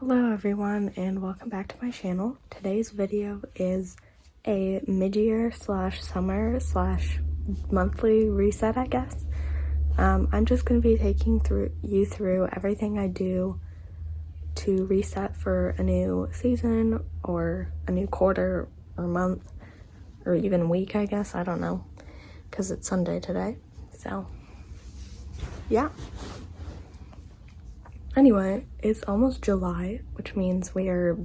Hello everyone and welcome back to my channel. Today's video is a mid-year / summer / monthly reset, I guess. I'm just going to be taking you through everything I do to reset for a new season or a new quarter or month or even week, I guess. I don't know, because it's Sunday today. So yeah. Anyway, it's almost July, which means we are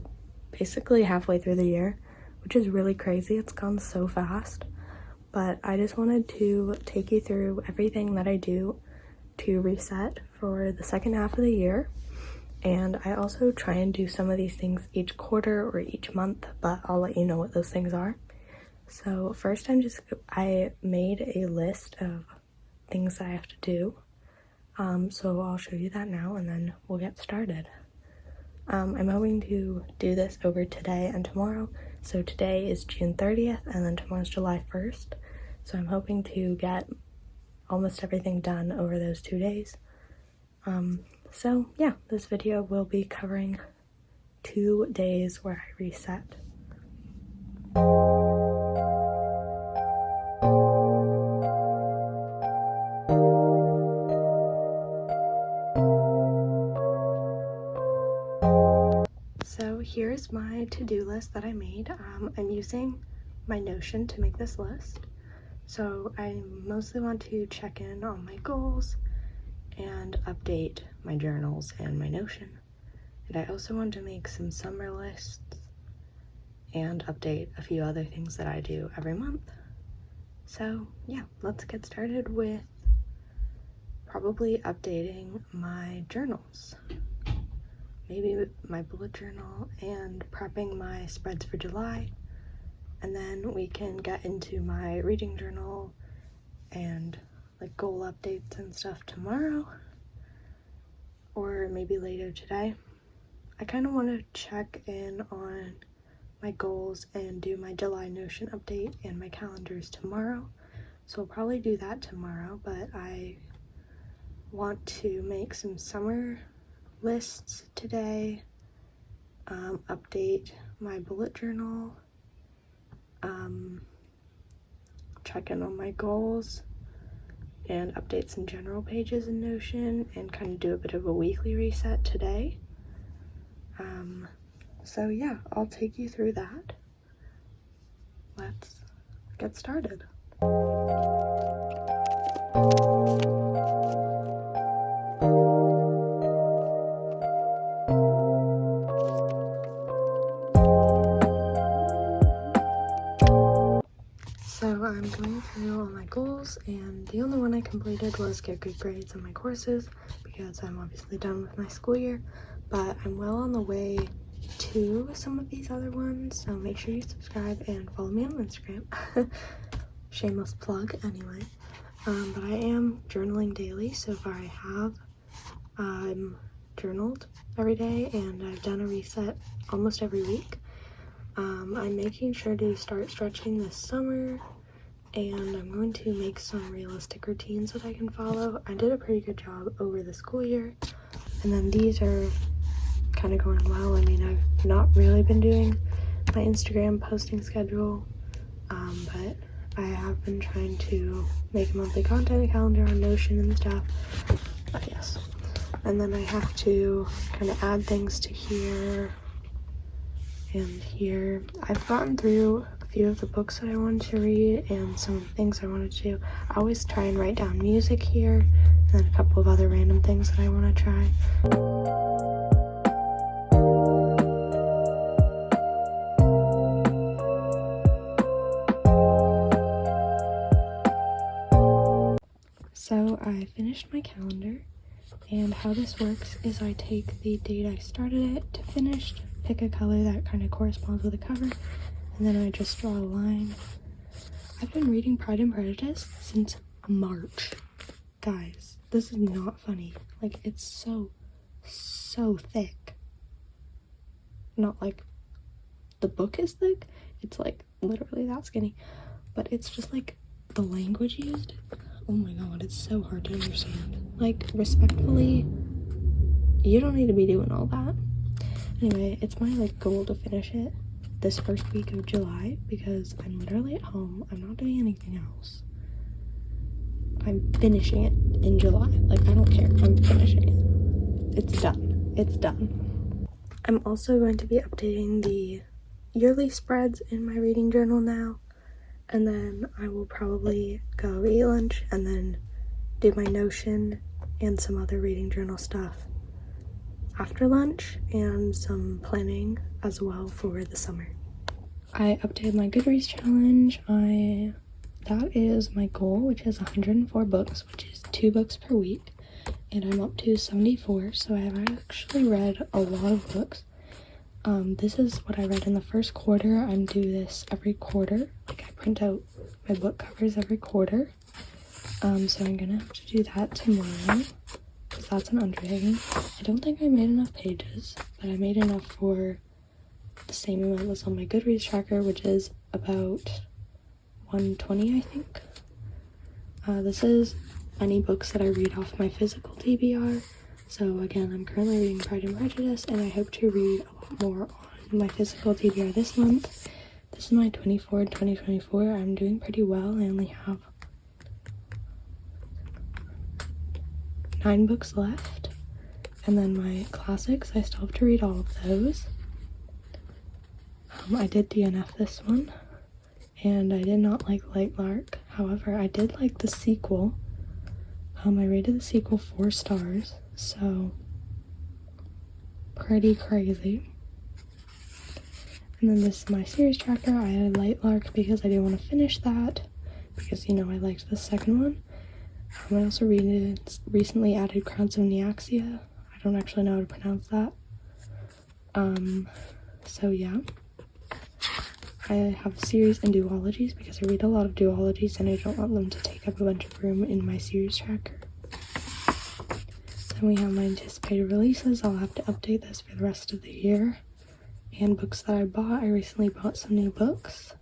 basically halfway through the year, which is really crazy. It's gone so fast. But I just wanted to take you through everything that I do to reset for the second half of the year. And I also try and do some of these things each quarter or each month, but I'll let you know what those things are. So first I made a list of things that I have to do. So I'll show you that now and then we'll get started. I'm hoping to do this over today and tomorrow. So today is June 30th and then tomorrow's July 1st. So I'm hoping to get almost everything done over those 2 days. So yeah, this video will be covering 2 days where I reset. So here's my to-do list that I made. I'm using my Notion to make this list. So I mostly want to check in on my goals and update my journals and my Notion. And I also want to make some summer lists and update a few other things that I do every month. So yeah, let's get started with probably updating my journals. Maybe my bullet journal and prepping my spreads for July, and then we can get into my reading journal and like goal updates and stuff tomorrow, or maybe later today. I kind of want to check in on my goals and do my July Notion update and my calendars tomorrow, so I'll probably do that tomorrow. But I want to make some summer lists today, update my bullet journal, check in on my goals, and update some general pages in Notion, and kind of do a bit of a weekly reset today. So yeah, I'll take you through that. Let's get started. So I'm going through all my goals, and the only one I completed was get good grades on my courses, because I'm obviously done with my school year, but I'm well on the way to some of these other ones, so make sure you subscribe and follow me on Instagram. Shameless plug anyway. But I am journaling daily. So far I have journaled every day, and I've done a reset almost every week. I'm making sure to start stretching this summer, and I'm going to make some realistic routines that I can follow. I did a pretty good job over the school year, and then these are kind of going well. I mean, I've not really been doing my Instagram posting schedule, but I have been trying to make a monthly content calendar on Notion and stuff. But yes, and then I have to kind of add things to here and here. I've gotten through a few of the books that I wanted to read and some of the things I wanted to do. I always try and write down music here, and then a couple of other random things that I want to try. So I finished my calendar, and how this works is I take the date I started it to finished, pick a color that kind of corresponds with the cover, and then I just draw a line. I've been reading Pride and Prejudice since March. Guys, this is not funny. Like, it's so thick. Not like the book is thick, it's like literally that skinny, but it's just like the language used. Oh my god, it's so hard to understand. Like, respectfully, you don't need to be doing all that. Anyway, it's my like goal to finish it this first week of July because I'm literally at home. I'm not doing anything else. I'm finishing it in July. Like, I don't care. I'm finishing it. It's done. It's done. I'm also going to be updating the yearly spreads in my reading journal now. And then I will probably go eat lunch and then do my Notion and some other reading journal stuff after lunch and some planning as well for the summer. I updated my Goodreads challenge. That is my goal, which is 104 books, which is 2 books per week, and I'm up to 74, so I have actually read a lot of books. This is what I read in the first quarter. I'm do this every quarter. Like, I print out my book covers every quarter. So I'm gonna have to do that tomorrow, because that's an undertaking. I don't think I made enough pages, but I made enough for the same amount that's on my Goodreads tracker, which is about 120, I think. This is any books that I read off my physical TBR. So again, I'm currently reading Pride and Prejudice, and I hope to read a lot more on my physical TBR this month. This is my 2024. I'm doing pretty well. I only have 9 books left, and then my classics, I still have to read all of those. I did DNF this one, and I did not like Light Lark. However, I did like the sequel. I rated the sequel 4 stars, so pretty crazy. And then this is my series tracker. I added Light Lark because I didn't want to finish that, because, you know, I liked the second one. I also recently added Crowns of Neaxia. I don't actually know how to pronounce that. So yeah. I have a series in duologies because I read a lot of duologies and I don't want them to take up a bunch of room in my series tracker. Then we have my anticipated releases. I'll have to update this for the rest of the year. And books that I bought. I recently bought some new books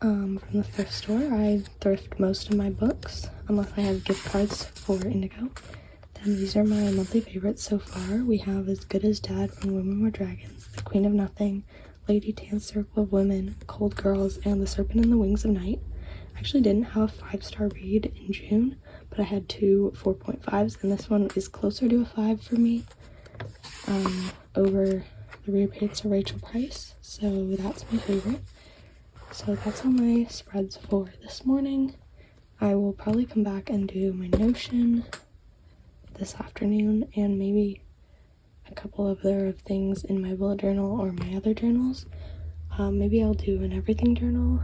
from the thrift store. I thrift most of my books, unless I have gift cards for Indigo. Then these are my monthly favorites so far. We have As Good as Dead, When Women Were Dragons, The Queen of Nothing, Lady Tan's Circle of Women, Cold Girls, and The Serpent and the Wings of Night. I actually didn't have a 5-star read in June, but I had 2 4.5s, and this one is closer to a 5 for me, over the rereads of Rachel Price, so that's my favorite. So that's all my spreads for this morning. I will probably come back and do my Notion this afternoon, and maybe a couple of other things in my bullet journal or my other journals. Maybe I'll do an everything journal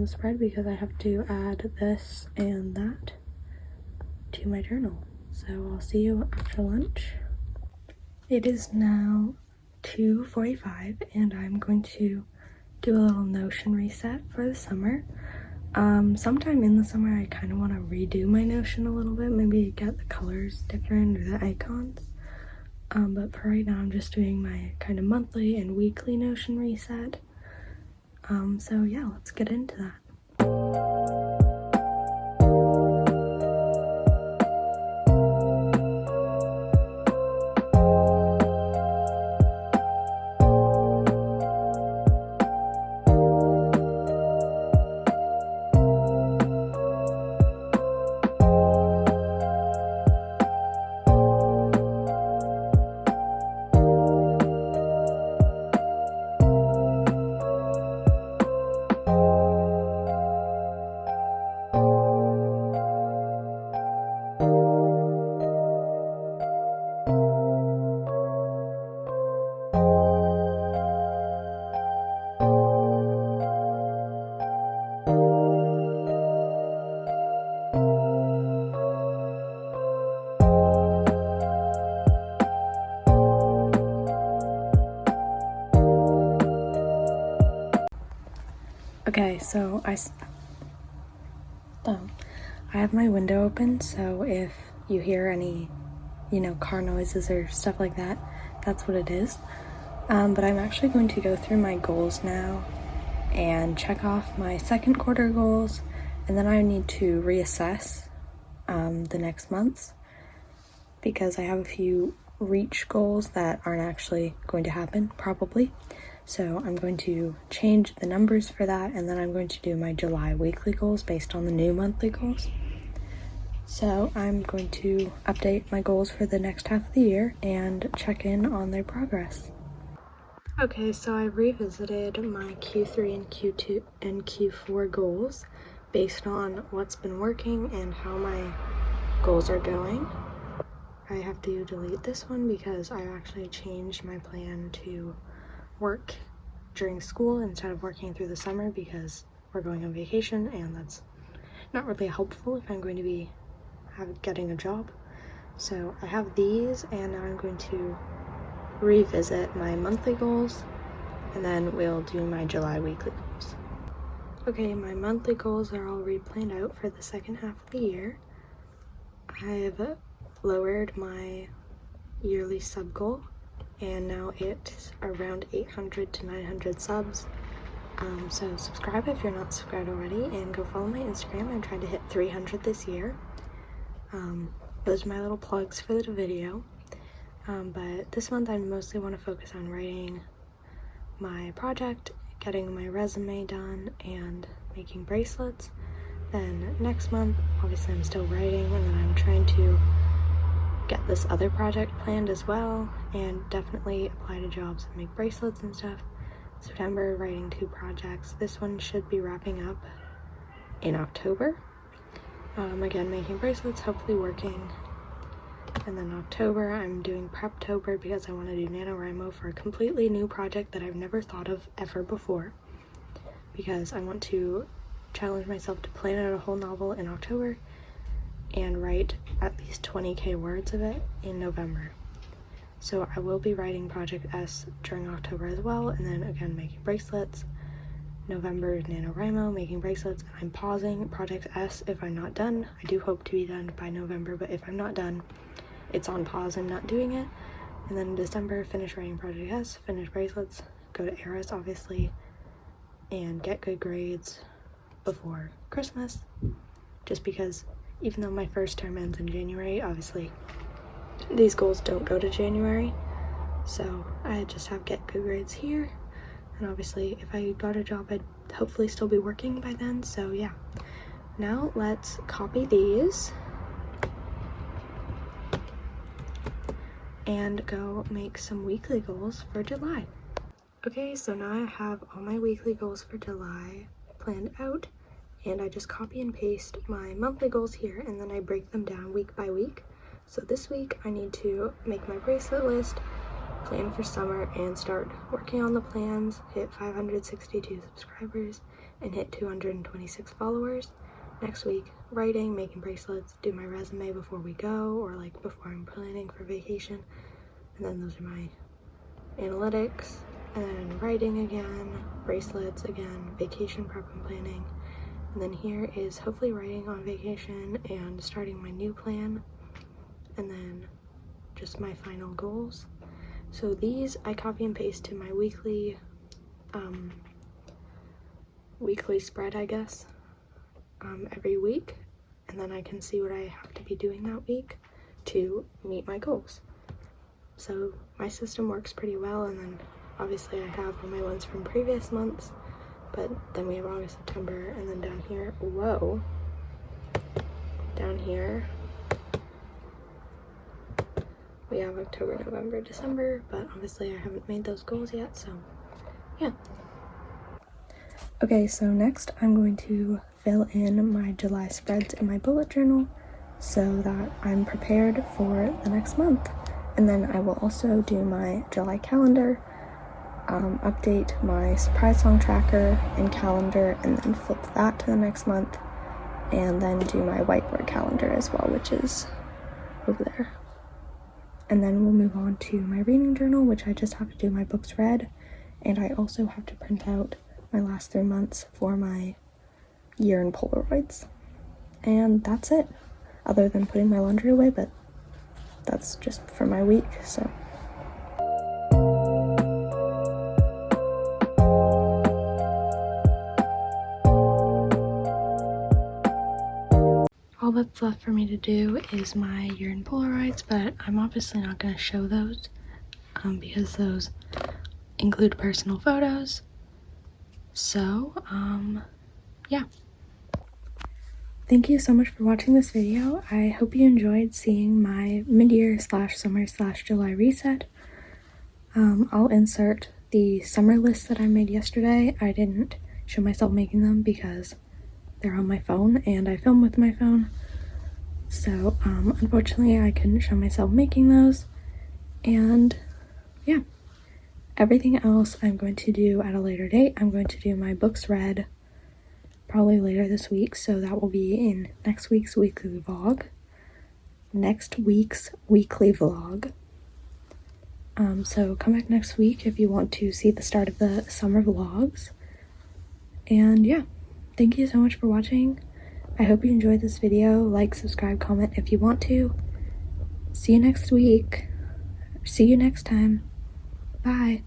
spread, because I have to add this and that to my journal. So I'll see you after lunch. It is now 2:45 and I'm going to do a little Notion reset for the summer. Sometime in the summer I kind of want to redo my Notion a little bit, maybe get the colors different or the icons. But for right now I'm just doing my kind of monthly and weekly Notion reset. So yeah, let's get into that. Okay, so I have my window open, so if you hear any, car noises or stuff like that, that's what it is. But I'm actually going to go through my goals now and check off my second quarter goals, and then I need to reassess the next months, because I have a few reach goals that aren't actually going to happen, probably. So I'm going to change the numbers for that, and then I'm going to do my July weekly goals based on the new monthly goals. So I'm going to update my goals for the next half of the year and check in on their progress. Okay, so I revisited my Q3 and Q2 and Q4 goals based on what's been working and how my goals are going. I have to delete this one because I actually changed my plan to work during school instead of working through the summer because we're going on vacation, and that's not really helpful if I'm going to be getting a job. So I have these, and now I'm going to revisit my monthly goals, and then we'll do my July weekly goals. Okay, my monthly goals are all planned out for the second half of the year. I've lowered my yearly sub goal, and now it's around 800 to 900 subs. So subscribe if you're not subscribed already, and go follow my Instagram. I'm trying to hit 300 this year. Those are my little plugs for the video. But this month I mostly want to focus on writing my project, getting my resume done, and making bracelets. Then next month, obviously I'm still writing, and then I'm trying to get this other project planned as well, and definitely apply to jobs and make bracelets and stuff. September, writing 2 projects. This one should be wrapping up in October. Again, making bracelets, hopefully working. And then October, I'm doing Preptober because I want to do NaNoWriMo for a completely new project that I've never thought of ever before, because I want to challenge myself to plan out a whole novel in October and write at least 20k words of it in November. So I will be writing Project S during October as well, and then again making bracelets. November is NaNoWriMo, making bracelets, and I'm pausing Project S if I'm not done. I do hope to be done by November, but if I'm not done, it's on pause, I'm not doing it. And then in December, finish writing Project S, finish bracelets, go to Eris obviously, and get good grades before Christmas, just because even though my first term ends in January, obviously these goals don't go to January, so I just have get good grades here, and obviously if I got a job I'd hopefully still be working by then. So yeah, now let's copy these and go make some weekly goals for July. Okay, so now I have all my weekly goals for July planned out, and I just copy and paste my monthly goals here, and then I break them down week by week. So this week I need to make my bracelet list, plan for summer, and start working on the plans, hit 562 subscribers, and hit 226 followers. Next week, writing, making bracelets, do my resume before we go, or like before I'm planning for vacation. And then those are my analytics, and then writing again, bracelets again, vacation prep and planning. And then here is hopefully writing on vacation and starting my new plan, and then just my final goals. So these I copy and paste to my weekly spread, I guess, every week, and then I can see what I have to be doing that week to meet my goals. So my system works pretty well, and then obviously I have all my ones from previous months, but then we have August, September, and then down here, whoa, down here we have October, November, December, but obviously I haven't made those goals yet, so yeah. Okay, so next I'm going to fill in my July spreads in my bullet journal so that I'm prepared for the next month. And then I will also do my July calendar, update my surprise song tracker and calendar, and then flip that to the next month, and then do my whiteboard calendar as well, which is over there. And then we'll move on to my reading journal, which I just have to do my books read, and I also have to print out my last 3 months for my year in Polaroids. And that's it, other than putting my laundry away, but that's just for my week, so. I'll that's left for me to do is my urine Polaroids, but I'm obviously not going to show those because those include personal photos. So, yeah. Thank you so much for watching this video. I hope you enjoyed seeing my mid-year / summer / July reset. I'll insert the summer list that I made yesterday. I didn't show myself making them because they're on my phone and I film with my phone. So, unfortunately, I couldn't show myself making those. And yeah, everything else I'm going to do at a later date. I'm going to do my books read probably later this week, so that will be in next week's weekly vlog. So come back next week if you want to see the start of the summer vlogs. And yeah, thank you so much for watching. I hope you enjoyed this video. Like, subscribe, comment if you want to. See you next week. See you next time. Bye.